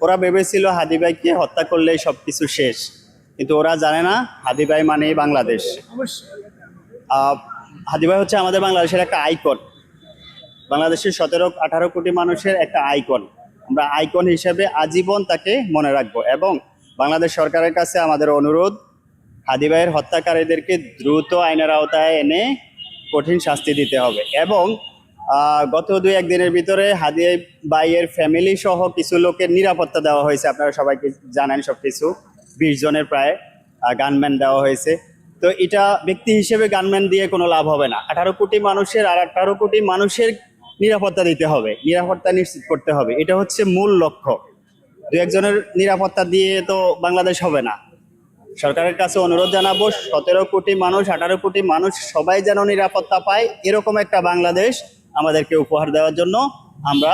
ওরা ভেবেছিল হাদি ভাইকে হত্যা করলেই সবকিছু শেষ, কিন্তু ওরা জানে না হাদি ভাই মানেই বাংলাদেশ। হাদি ভাই হচ্ছে আমাদের বাংলাদেশের একটা আইকন, বাংলাদেশের 17-18 কোটি মানুষের একটা আইকন। আমরা আইকন হিসেবে আজীবন তাকে মনে রাখবো। এবং বাংলাদেশ সরকারের কাছে আমাদের অনুরোধ, হাদি ভাইয়ের হত্যাকারীদেরকে দ্রুত আইনের আওতায় এনে কঠিন শাস্তি দিতে হবে। এবং গত 2-1 দিনের ভিতরে হাদি ভাইয়ের ফ্যামিলি সহ কিছু লোকের নিরাপত্তা দেওয়া হয়েছে, আপনারা সবাইকে জানেন সব কিছু। 20 জনের প্রায় গানম্যান দেওয়া হয়েছে। তো এটা ব্যক্তি হিসেবে গানম্যান দিয়ে কোনো লাভ হবে না। 18 কোটি মানুষের 18 কোটি মানুষের নিরাপত্তা দিতে হবে, নিরাপত্তা নিশ্চিত করতে হবে, এটা হচ্ছে মূল লক্ষ্য। 2-1 জনের নিরাপত্তা দিয়ে তো বাংলাদেশ হবে না। সরকারের কাছে অনুরোধ জানাবো, 17 কোটি মানুষ, 18 কোটি মানুষ সবাই যেন নিরাপত্তা পায়, এরকম একটা বাংলাদেশ আমাদেরকে উপহার দেওয়ার জন্য আমরা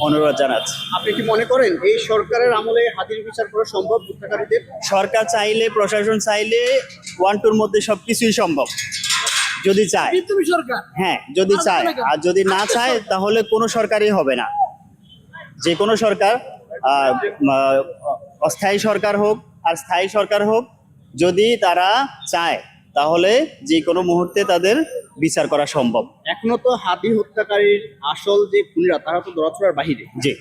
অনুরোধ জানাচ্ছি। আপনি কি মনে করেন এই সরকারের আমলে হাদির বিচার করা সম্ভব হত্যাকারীদের? সরকার চাইলে, প্রশাসন চাইলে 1-2-র মধ্যে সবকিছুই সম্ভব, যদি চায়। হ্যাঁ, যদি চায়। আর যদি না চায় তাহলে কোনো সরকারই হবে না। যে কোনো সরকার, অস্থায়ী সরকার হোক আর স্থায়ী সরকার হোক, যদি তারা চায় তাহলে যে কোনো মুহূর্তে তাদের বিচার করা সম্ভব। এখনো তো হাদি হত্যাকারীর আসল যে খুনিরা তারা তো ধরাছোঁয়ার বাহিরে। জি,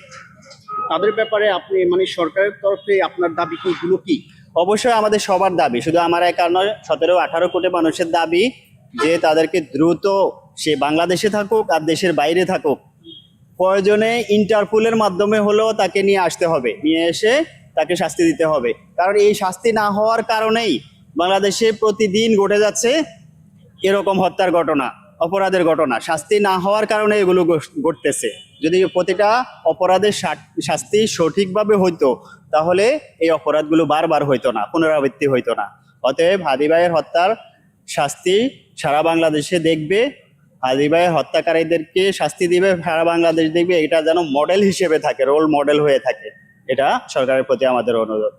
তাদের ব্যাপারে আপনি মানে সরকারের তরফে আপনার দাবি গুলো কি? অবশ্যই আমাদের সবার দাবি, শুধু আমার একা নয়, 17-18 কোটি মানুষের দাবি যে তাদেরকে দ্রুত, সে বাংলাদেশে থাকুক আর দেশের বাইরে থাকুক, প্রয়োজনে ইন্টারপোলের মাধ্যমে হলেও তাকে নিয়ে আসতে হবে, নিয়ে এসে তাকে শাস্তি দিতে হবে। কারণ এই শাস্তি না হওয়ার কারণেই বাংলাদেশে প্রতিদিন ঘটে যাচ্ছে এরকম হত্যার ঘটনা, অপরাধের ঘটনা। শাস্তি না হওয়ার কারণে এগুলো ঘটতেছে। যদি প্রতিটা অপরাধের শাস্তি সঠিকভাবে হইতো তাহলে এই অপরাধগুলো বারবার হইতো না, পুনরাবৃত্তি হইতো না। অতএব হাদি ভাইয়ের হত্যার শাস্তি সারা বাংলাদেশে দেখবে, হাদি ভাইয়ের হত্যাকারীদেরকে শাস্তি দিবে, সারা বাংলাদেশ দেখবে, এটা যেন মডেল হিসেবে থাকে, রোল মডেল হয়ে থাকে। এটা সরকারের প্রতি আমাদের অনুরোধ।